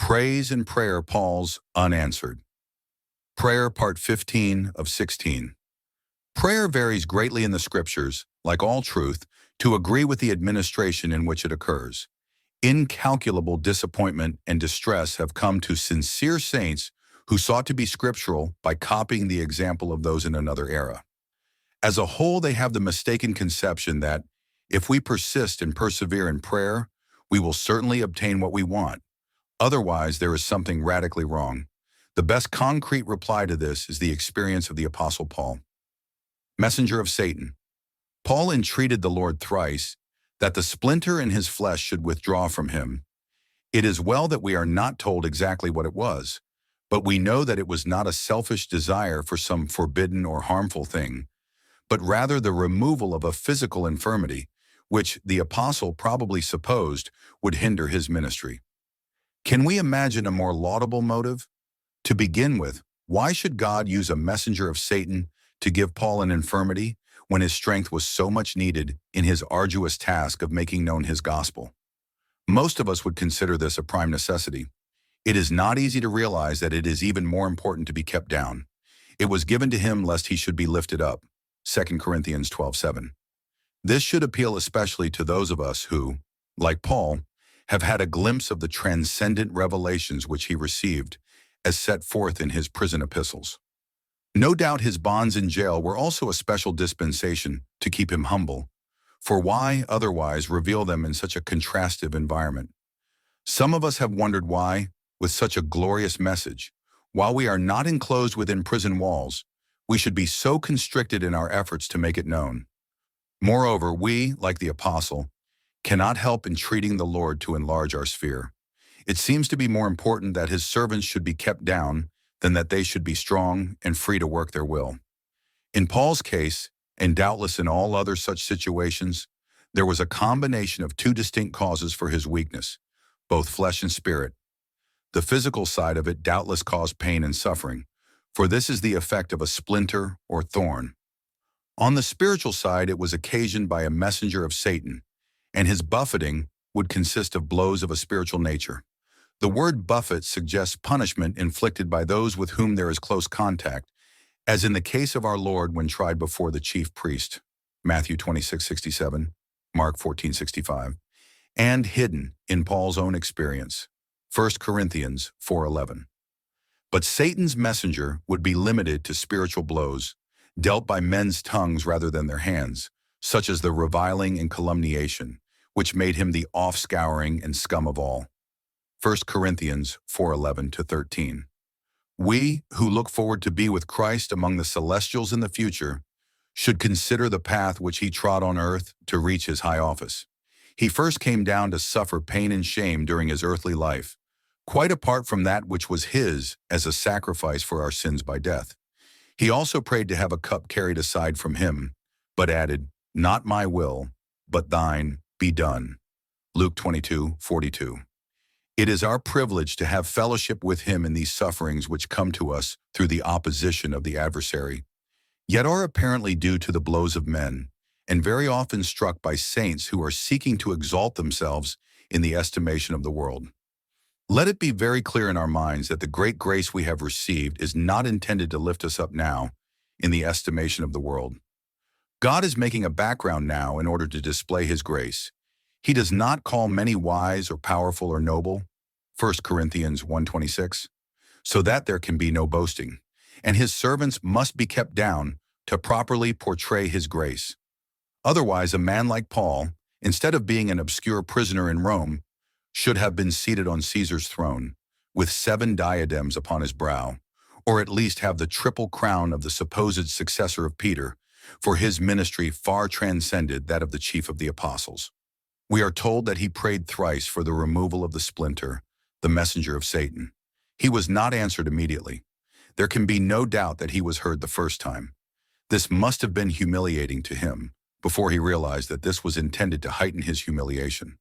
Praise and Prayer, Paul's Unanswered. Prayer, Part 15 of 16. Prayer varies greatly in the Scriptures, like all truth, to agree with the administration in which it occurs. Incalculable disappointment and distress have come to sincere saints who sought to be scriptural by copying the example of those in another era. As a whole, they have the mistaken conception that, if we persist and persevere in prayer, we will certainly obtain what we want. Otherwise, there is something radically wrong. The best concrete reply to this is the experience of the Apostle Paul. Messenger of Satan. Paul entreated the Lord thrice that the splinter in his flesh should withdraw from him. It is well that we are not told exactly what it was, but we know that it was not a selfish desire for some forbidden or harmful thing, but rather the removal of a physical infirmity, which the apostle probably supposed would hinder his ministry. Can we imagine a more laudable motive? To begin with, why should God use a messenger of Satan to give Paul an infirmity when his strength was so much needed in his arduous task of making known his gospel? Most of us would consider this a prime necessity. It is not easy to realize that it is even more important to be kept down. It was given to him lest he should be lifted up. 2 Corinthians 12:7. This should appeal especially to those of us who, like Paul, have had a glimpse of the transcendent revelations which he received as set forth in his prison epistles. No doubt his bonds in jail were also a special dispensation to keep him humble, for why otherwise reveal them in such a contrastive environment? Some of us have wondered why, with such a glorious message, while we are not enclosed within prison walls, we should be so constricted in our efforts to make it known. Moreover, we, like the apostle, cannot help entreating the Lord to enlarge our sphere. It seems to be more important that his servants should be kept down than that they should be strong and free to work their will. In Paul's case, and doubtless in all other such situations, there was a combination of two distinct causes for his weakness, both flesh and spirit. The physical side of it doubtless caused pain and suffering, for this is the effect of a splinter or thorn. On the spiritual side, it was occasioned by a messenger of Satan, and his buffeting would consist of blows of a spiritual nature. The word buffet suggests punishment inflicted by those with whom there is close contact, as in the case of our Lord when tried before the chief priest, Matthew 26:67, Mark 14:65, and hidden in Paul's own experience, 1 Corinthians 4:11. But Satan's messenger would be limited to spiritual blows, dealt by men's tongues rather than their hands, such as the reviling and calumniation, which made him the offscouring and scum of all. 1 Corinthians 4:11-13. We, who look forward to be with Christ among the celestials in the future, should consider the path which he trod on earth to reach his high office. He first came down to suffer pain and shame during his earthly life, quite apart from that which was his as a sacrifice for our sins by death. He also prayed to have a cup carried aside from him, but added, "Not my will, but thine be done." Luke 22:42. It is our privilege to have fellowship with him in these sufferings which come to us through the opposition of the adversary, yet are apparently due to the blows of men, and very often struck by saints who are seeking to exalt themselves in the estimation of the world. Let it be very clear in our minds that the great grace we have received is not intended to lift us up now in the estimation of the world. God is making a background now in order to display his grace. He does not call many wise or powerful or noble, 1 Corinthians 1:26, so that there can be no boasting, and his servants must be kept down to properly portray his grace. Otherwise, a man like Paul, instead of being an obscure prisoner in Rome, should have been seated on Caesar's throne, with 7 diadems upon his brow, or at least have the triple crown of the supposed successor of Peter, for his ministry far transcended that of the chief of the apostles. We are told that he prayed thrice for the removal of the splinter, the messenger of Satan. He was not answered immediately. There can be no doubt that he was heard the first time. This must have been humiliating to him, before he realized that this was intended to heighten his humiliation.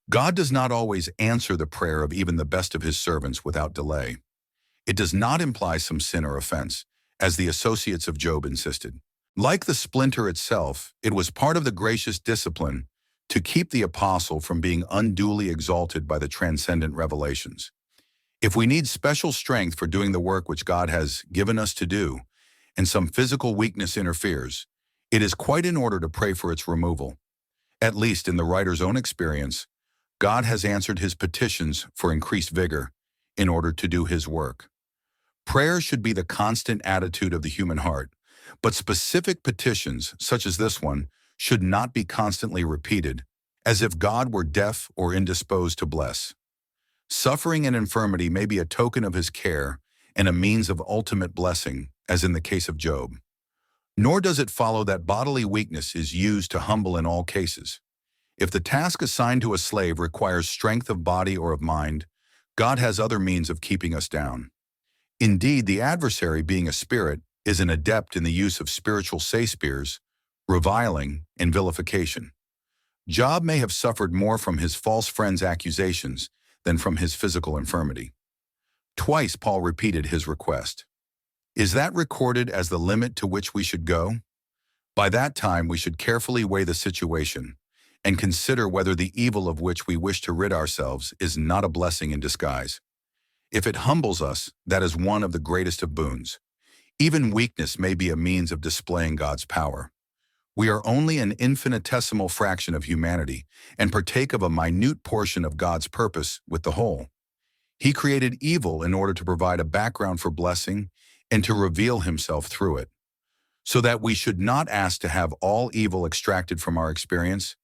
God does not always answer the prayer of even the best of his servants without delay. It does not imply some sin or offense, as the associates of Job insisted. Like the splinter itself, it was part of the gracious discipline to keep the apostle from being unduly exalted by the transcendent revelations. If we need special strength for doing the work which God has given us to do, and some physical weakness interferes, it is quite in order to pray for its removal. At least in the writer's own experience, God has answered his petitions for increased vigor in order to do his work. Prayer should be the constant attitude of the human heart, but specific petitions, such as this one, should not be constantly repeated, as if God were deaf or indisposed to bless. Suffering and infirmity may be a token of his care and a means of ultimate blessing, as in the case of Job. Nor does it follow that bodily weakness is used to humble in all cases. If the task assigned to a slave requires strength of body or of mind, God has other means of keeping us down. Indeed, the adversary, being a spirit, is an adept in the use of spiritual say-spears, reviling, and vilification. Job may have suffered more from his false friend's accusations than from his physical infirmity. Twice Paul repeated his request. Is that recorded as the limit to which we should go? By that time we should carefully weigh the situation and consider whether the evil of which we wish to rid ourselves is not a blessing in disguise. If it humbles us, that is one of the greatest of boons. Even weakness may be a means of displaying God's power. We are only an infinitesimal fraction of humanity and partake of a minute portion of God's purpose with the whole. He created evil in order to provide a background for blessing and to reveal himself through it, so that we should not ask to have all evil extracted from our experience,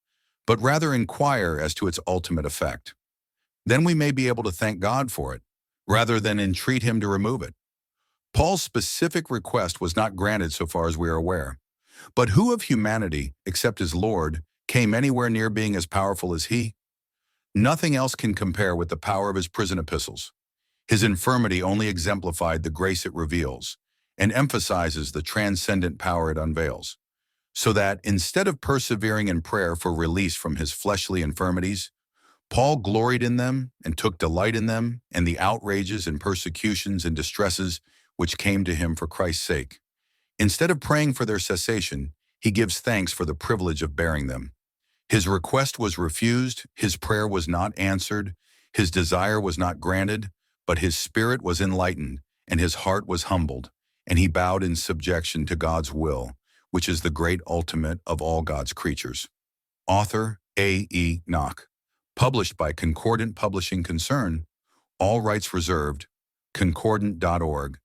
but rather inquire as to its ultimate effect. Then we may be able to thank God for it, rather than entreat him to remove it. Paul's specific request was not granted so far as we are aware. But who of humanity, except his Lord, came anywhere near being as powerful as he? Nothing else can compare with the power of his prison epistles. His infirmity only exemplified the grace it reveals and emphasizes the transcendent power it unveils, so that instead of persevering in prayer for release from his fleshly infirmities, Paul gloried in them and took delight in them and the outrages and persecutions and distresses which came to him for Christ's sake. Instead of praying for their cessation, he gives thanks for the privilege of bearing them. His request was refused, his prayer was not answered, his desire was not granted, but his spirit was enlightened, and his heart was humbled, and he bowed in subjection to God's will, which is the great ultimate of all God's creatures. Author A. E. Nock. Published by Concordant Publishing Concern. All rights reserved. Concordant.org.